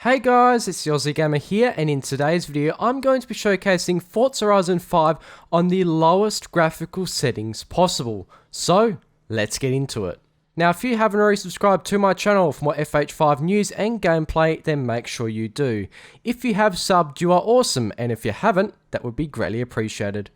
Hey guys, it's the Aussie Gamer here, and in today's video I'm going to be showcasing Forza Horizon 5 on the lowest graphical settings possible. So, let's get into it. Now if you haven't already subscribed to my channel for more FH5 news and gameplay, then make sure you do. If you have subbed, you are awesome, and if you haven't, that would be greatly appreciated.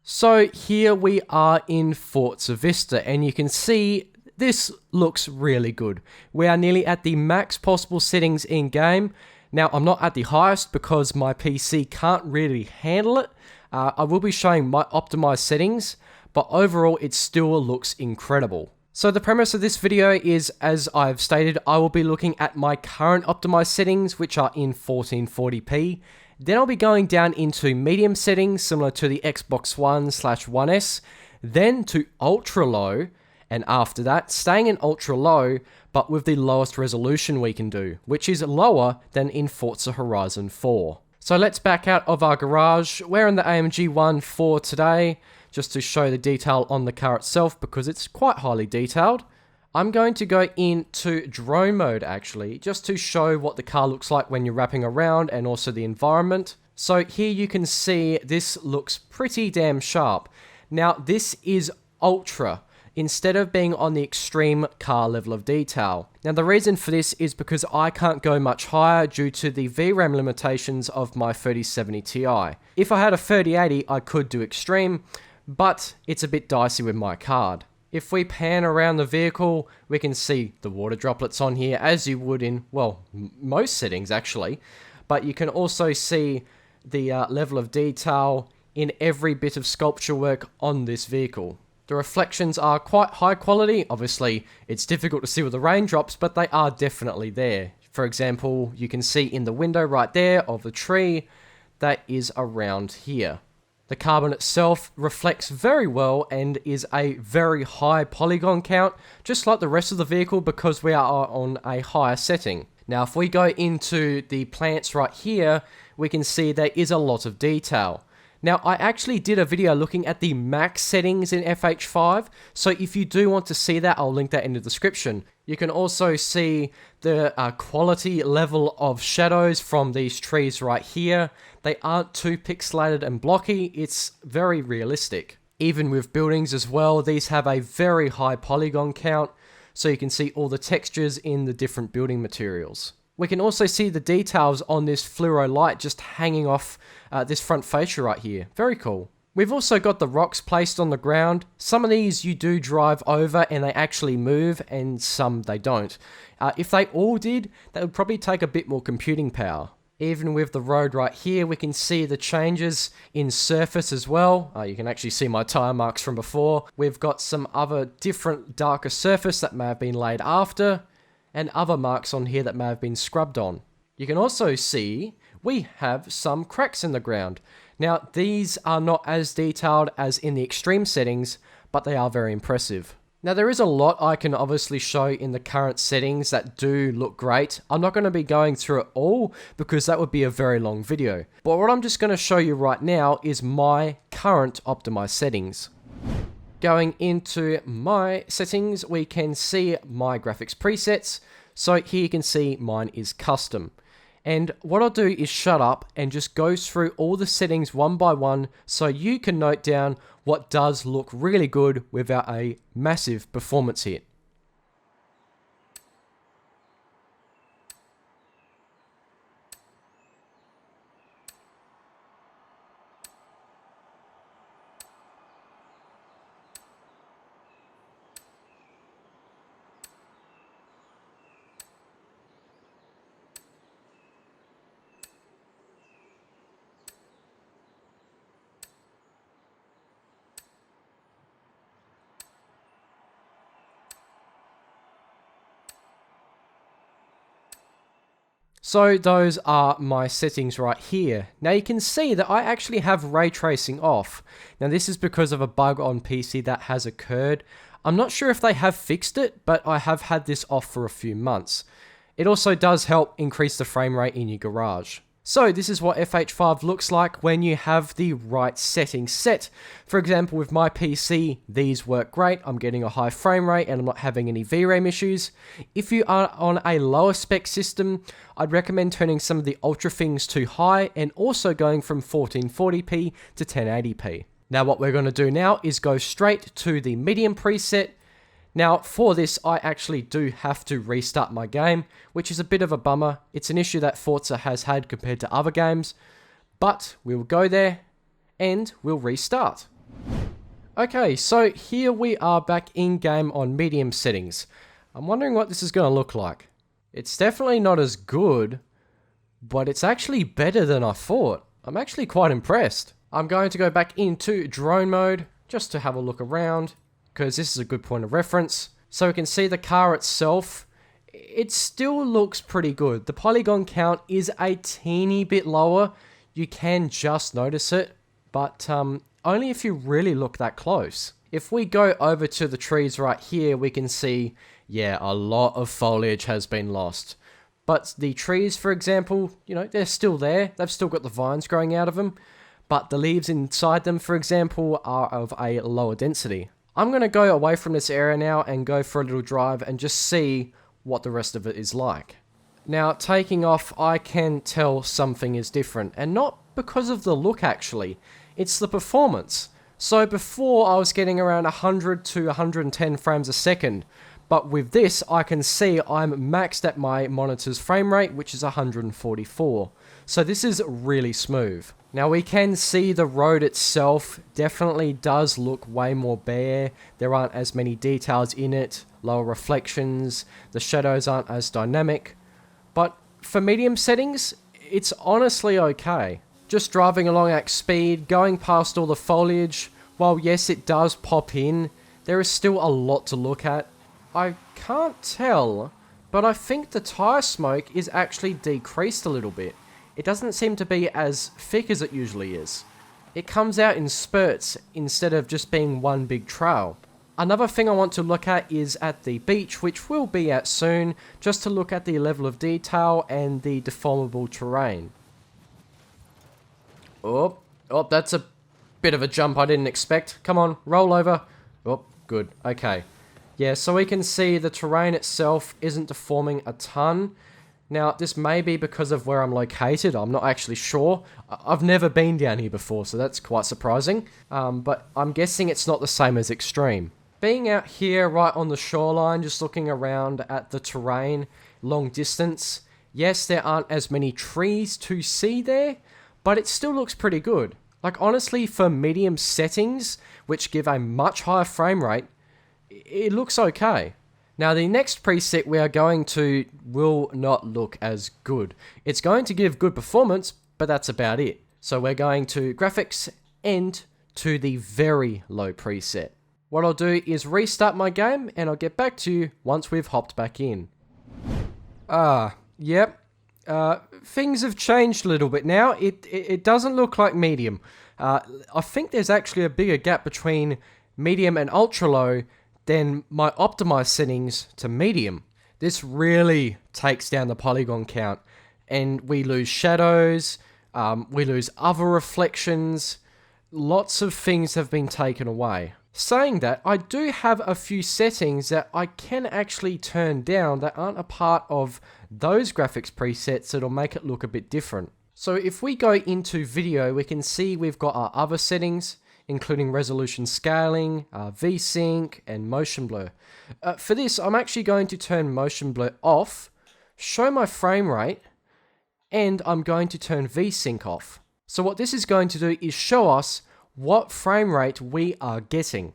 So here we are in Forza Vista, and you can see this looks really good. We are nearly at the max possible settings in game. Now I'm not at the highest because my PC can't really handle it. I will be showing my optimized settings, but overall it still looks incredible. So the premise of this video is, as I've stated, I will be looking at my current optimized settings, which are in 1440p. Then I'll be going down into medium settings, similar to the Xbox One/One S, then to ultra low, and after that, staying in ultra low, but with the lowest resolution we can do, which is lower than in Forza Horizon 4. So let's back out of our garage. We're in the AMG 1 today, just to show the detail on the car itself, because it's quite highly detailed. I'm going to go into drone mode actually, just to show what the car looks like when you're wrapping around and also the environment. So here you can see this looks pretty damn sharp. Now this is ultra, instead of being on the extreme car level of detail. Now the reason for this is because I can't go much higher due to the VRAM limitations of my 3070 Ti. If I had a 3080 I could do extreme, but it's a bit dicey with my card. If we pan around the vehicle, we can see the water droplets on here, as you would in, well, most settings actually, but you can also see the level of detail in every bit of sculpture work on this vehicle. The reflections are quite high quality. Obviously, it's difficult to see with the raindrops, but they are definitely there. For example, you can see in the window right there of the tree, that is around here. The carbon itself reflects very well and is a very high polygon count, just like the rest of the vehicle, because we are on a higher setting. Now, if we go into the plants right here, we can see there is a lot of detail. Now, I actually did a video looking at the max settings in FH5, so if you do want to see that, I'll link that in the description. You can also see the quality level of shadows from these trees right here. They aren't too pixelated and blocky, it's very realistic. Even with buildings as well, these have a very high polygon count, so you can see all the textures in the different building materials. We can also see the details on this fluoro light just hanging off this front fascia right here. Very cool. We've also got the rocks placed on the ground. Some of these you do drive over and they actually move, and some they don't. If they all did, that would probably take a bit more computing power. Even with the road right here, we can see the changes in surface as well. You can actually see my tire marks from before. We've got some other different darker surface that may have been laid after, and other marks on here that may have been scrubbed on. You can also see we have some cracks in the ground. Now these are not as detailed as in the extreme settings, but they are very impressive. Now there is a lot I can obviously show in the current settings that do look great. I'm not going to be going through it all because that would be a very long video. But what I'm just going to show you right now is my current optimized settings. Going into my settings, we can see my graphics presets. So here you can see mine is custom. And what I'll do is shut up and just go through all the settings one by one so you can note down what does look really good without a massive performance hit. So those are my settings right here. Now you can see that I actually have ray tracing off. Now this is because of a bug on PC that has occurred. I'm not sure if they have fixed it, but I have had this off for a few months. It also does help increase the frame rate in your garage. So this is what FH5 looks like when you have the right settings set. For example, with my PC, these work great. I'm getting a high frame rate and I'm not having any VRAM issues. If you are on a lower spec system, I'd recommend turning some of the ultra things to high and also going from 1440p to 1080p. Now what we're going to do now is go straight to the medium preset. Now, for this, I actually do have to restart my game, which is a bit of a bummer. It's an issue that Forza has had compared to other games, but we'll go there and we'll restart. Okay, so here we are back in game on medium settings. I'm wondering what this is going to look like. It's definitely not as good, but it's actually better than I thought. I'm actually quite impressed. I'm going to go back into drone mode just to have a look around, because this is a good point of reference. So we can see the car itself, it still looks pretty good. The polygon count is a teeny bit lower. You can just notice it, but only if you really look that close. If we go over to the trees right here, we can see, yeah, a lot of foliage has been lost. But the trees, for example, you know, they're still there. They've still got the vines growing out of them, but the leaves inside them, for example, are of a lower density. I'm going to go away from this area now and go for a little drive and just see what the rest of it is like. Now, taking off, I can tell something is different, and not because of the look actually, it's the performance. So before I was getting around 100 to 110 frames a second, but with this I can see I'm maxed at my monitor's frame rate, which is 144. So this is really smooth. Now we can see the road itself definitely does look way more bare. There aren't as many details in it, lower reflections, the shadows aren't as dynamic. But for medium settings, it's honestly okay. Just driving along at speed, going past all the foliage, while yes it does pop in, there is still a lot to look at. I can't tell, but I think the tyre smoke is actually decreased a little bit. It doesn't seem to be as thick as it usually is. It comes out in spurts instead of just being one big trail. Another thing I want to look at is at the beach, which we'll be at soon, just to look at the level of detail and the deformable terrain. Oh, that's a bit of a jump I didn't expect. Come on, roll over. Oh, good, okay. Yeah, so we can see the terrain itself isn't deforming a ton. Now, this may be because of where I'm located. I'm not actually sure. I've never been down here before, so that's quite surprising. But I'm guessing it's not the same as extreme. Being out here right on the shoreline, just looking around at the terrain, long distance, yes, there aren't as many trees to see there, but it still looks pretty good. Like, honestly, for medium settings, which give a much higher frame rate, it looks okay. Now, the next preset we are going to will not look as good. It's going to give good performance, but that's about it. So we're going to graphics and to the very low preset. What I'll do is restart my game and I'll get back to you once we've hopped back in. Yep. Things have changed a little bit now. It doesn't look like medium. I think there's actually a bigger gap between medium and ultra low than my optimized settings to medium. This really takes down the polygon count, and we lose shadows, we lose other reflections, lots of things have been taken away. Saying that, I do have a few settings that I can actually turn down that aren't a part of those graphics presets that'll make it look a bit different. So if we go into video, we can see we've got our other settings, including resolution scaling, VSync, and motion blur. For this, I'm actually going to turn motion blur off, show my frame rate, and I'm going to turn VSync off. So what this is going to do is show us what frame rate we are getting.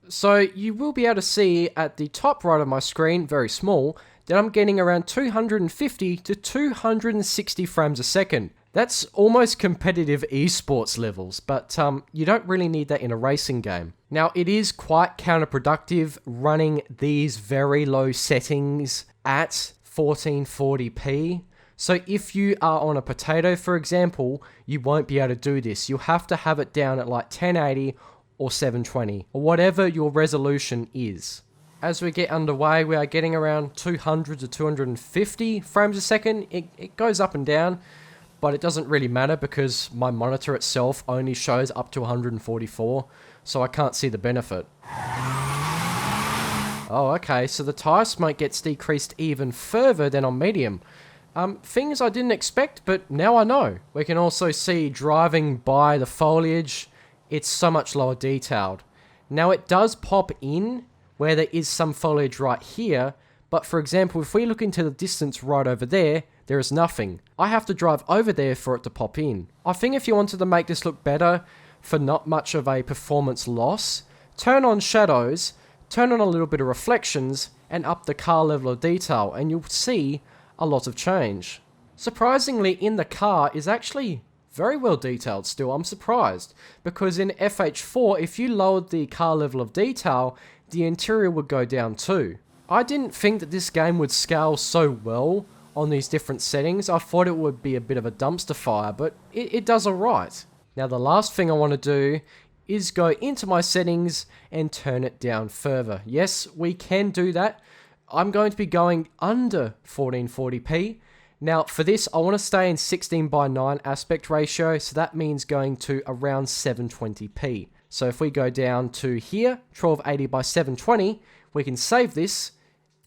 So you will be able to see at the top right of my screen, very small, that I'm getting around 250 to 260 frames a second. That's almost competitive esports levels, but you don't really need that in a racing game. Now, it is quite counterproductive running these very low settings at 1440p. So if you are on a potato, for example, you won't be able to do this. You'll have to have it down at like 1080 or 720, or whatever your resolution is. As we get underway, we are getting around 200 to 250 frames a second. It goes up and down. but it doesn't really matter because my monitor itself only shows up to 144, so I can't see the benefit. Oh, okay, so the tire smoke gets decreased even further than on medium. Things I didn't expect, but now I know. We can also see driving by the foliage, it's so much lower detailed. Now it does pop in where there is some foliage right here, but for example, if we look into the distance right over there, there is nothing. I have to drive over there for it to pop in. I think if you wanted to make this look better for not much of a performance loss, turn on shadows, turn on a little bit of reflections, and up the car level of detail, and you'll see a lot of change. Surprisingly, in the car is actually very well detailed still. I'm surprised, because in FH4, if you lowered the car level of detail, the interior would go down too. I didn't think that this game would scale so well on these different settings. I thought it would be a bit of a dumpster fire, but it does alright. Now the last thing I want to do is go into my settings and turn it down further. Yes, we can do that. I'm going to be going under 1440p. Now for this, I want to stay in 16:9 aspect ratio, so that means going to around 720p. So if we go down to here, 1280x720, we can save this,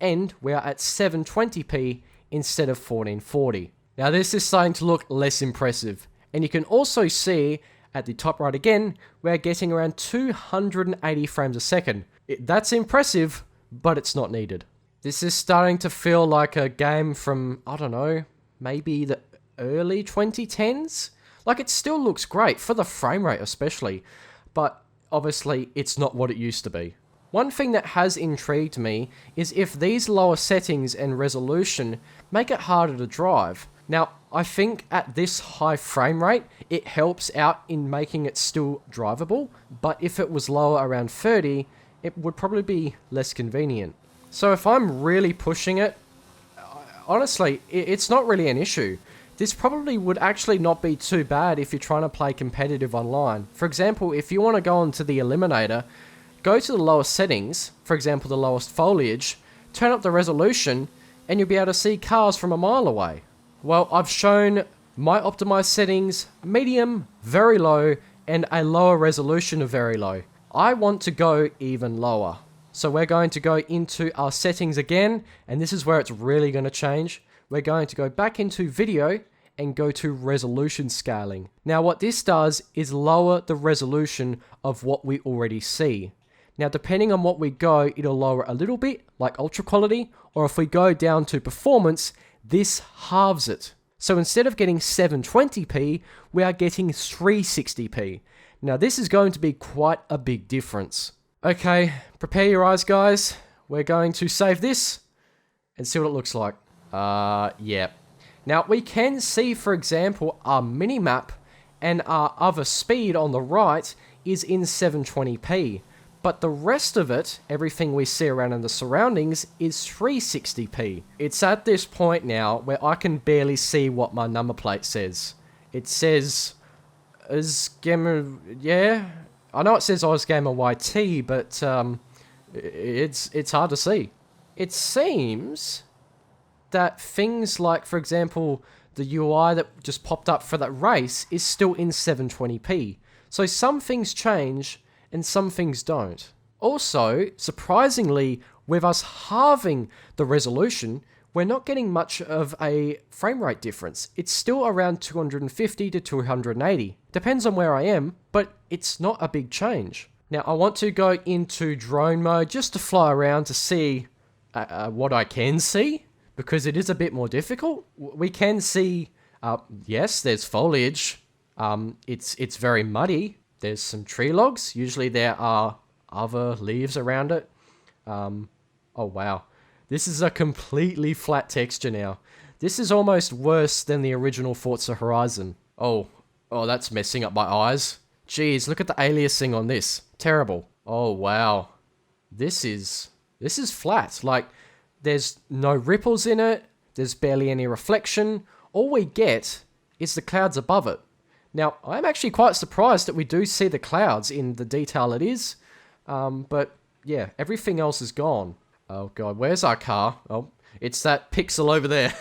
and we are at 720p instead of 1440. Now this is starting to look less impressive, and you can also see at the top right again, we're getting around 280 frames a second. That's impressive, but it's not needed. This is starting to feel like a game from, I don't know, maybe the early 2010s? Like, it still looks great, for the frame rate especially, but obviously it's not what it used to be. One thing that has intrigued me is if these lower settings and resolution make it harder to drive. Now, I think at this high frame rate, it helps out in making it still drivable, but if it was lower around 30, it would probably be less convenient. So if I'm really pushing it, honestly, it's not really an issue. This probably would actually not be too bad if you're trying to play competitive online. For example, if you want to go onto the Eliminator, go to the lowest settings, for example the lowest foliage, turn up the resolution, and you'll be able to see cars from a mile away. Well, I've shown my optimized settings, medium, very low, and a lower resolution of very low. I want to go even lower. So we're going to go into our settings again, and this is where it's really going to change. We're going to go back into video and go to resolution scaling. Now what this does is lower the resolution of what we already see. Now depending on what we go, it'll lower a little bit, like ultra quality, or if we go down to performance, this halves it. So instead of getting 720p, we are getting 360p. Now this is going to be quite a big difference. Okay, prepare your eyes guys. We're going to save this and see what it looks like. Yeah. Now we can see, for example, our minimap and our other speed on the right is in 720p. But the rest of it, everything we see around in the surroundings, is 360p. It's at this point now where I can barely see what my number plate says. It says, yeah, I know it says OzGamer YT, but it's hard to see. It seems that things like, for example, the UI that just popped up for that race is still in 720p. So some things change and some things don't. Also, surprisingly, with us halving the resolution, we're not getting much of a frame rate difference. It's still around 250 to 280. Depends on where I am, but it's not a big change. Now, I want to go into drone mode just to fly around to see what I can see, because it is a bit more difficult. We can see, yes, there's foliage. It's very muddy. There's some tree logs. Usually there are other leaves around it. Oh, wow. This is a completely flat texture now. This is almost worse than the original Forza Horizon. Oh, that's messing up my eyes. Jeez, look at the aliasing on this. Terrible. Oh, wow. This is flat. Like, there's no ripples in it. There's barely any reflection. All we get is the clouds above it. Now, I'm actually quite surprised that we do see the clouds in the detail it is. But, yeah, everything else is gone. Oh, God, where's our car? Oh, it's that pixel over there.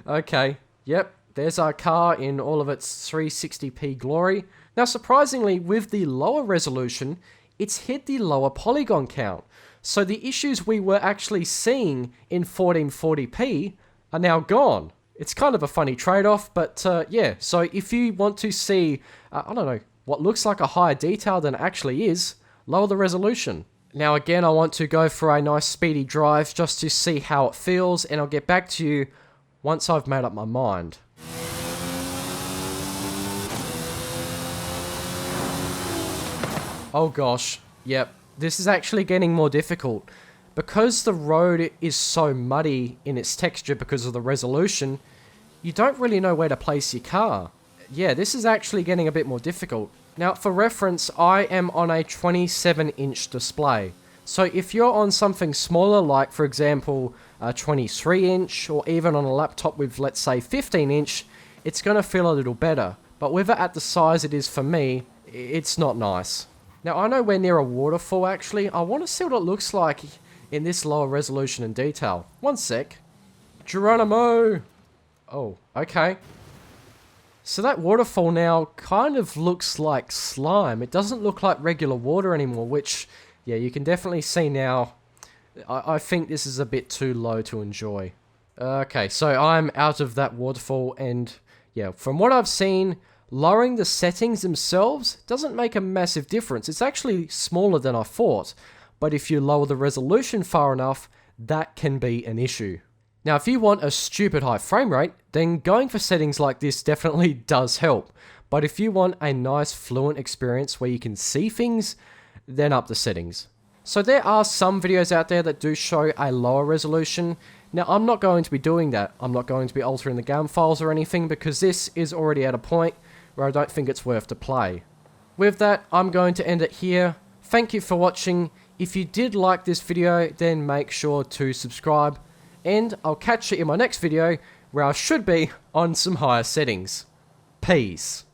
Okay, yep, There's our car in all of its 360p glory. Now surprisingly, with the lower resolution, it's hit the lower polygon count. So the issues we were actually seeing in 1440p are now gone. It's kind of a funny trade-off, but yeah. So if you want to see, I don't know, what looks like a higher detail than it actually is, lower the resolution. Now again, I want to go for a nice speedy drive just to see how it feels, and I'll get back to you once I've made up my mind. Oh gosh, yep, this is actually getting more difficult. Because the road is so muddy in its texture because of the resolution, you don't really know where to place your car. Yeah, this is actually getting a bit more difficult. Now, for reference, I am on a 27-inch display. So if you're on something smaller, like for example, a 23-inch, or even on a laptop with, let's say, 15-inch, it's going to feel a little better. But with it at the size it is for me, it's not nice. Now, I know we're near a waterfall, actually. I want to see what it looks like in this lower resolution and detail. One sec. Geronimo! Oh, okay. So that waterfall now kind of looks like slime. It doesn't look like regular water anymore, which, yeah, you can definitely see now. I think this is a bit too low to enjoy. Okay, so I'm out of that waterfall, and yeah, from what I've seen, lowering the settings themselves doesn't make a massive difference. It's actually smaller than I thought, but if you lower the resolution far enough, that can be an issue. Now, if you want a stupid high frame rate, then going for settings like this definitely does help. But if you want a nice fluent experience where you can see things, then up the settings. So there are some videos out there that do show a lower resolution. Now, I'm not going to be doing that. I'm not going to be altering the game files or anything, because this is already at a point where I don't think it's worth to play. With that, I'm going to end it here. Thank you for watching. If you did like this video, then make sure to subscribe. And I'll catch you in my next video, where I should be on some higher settings. Peace.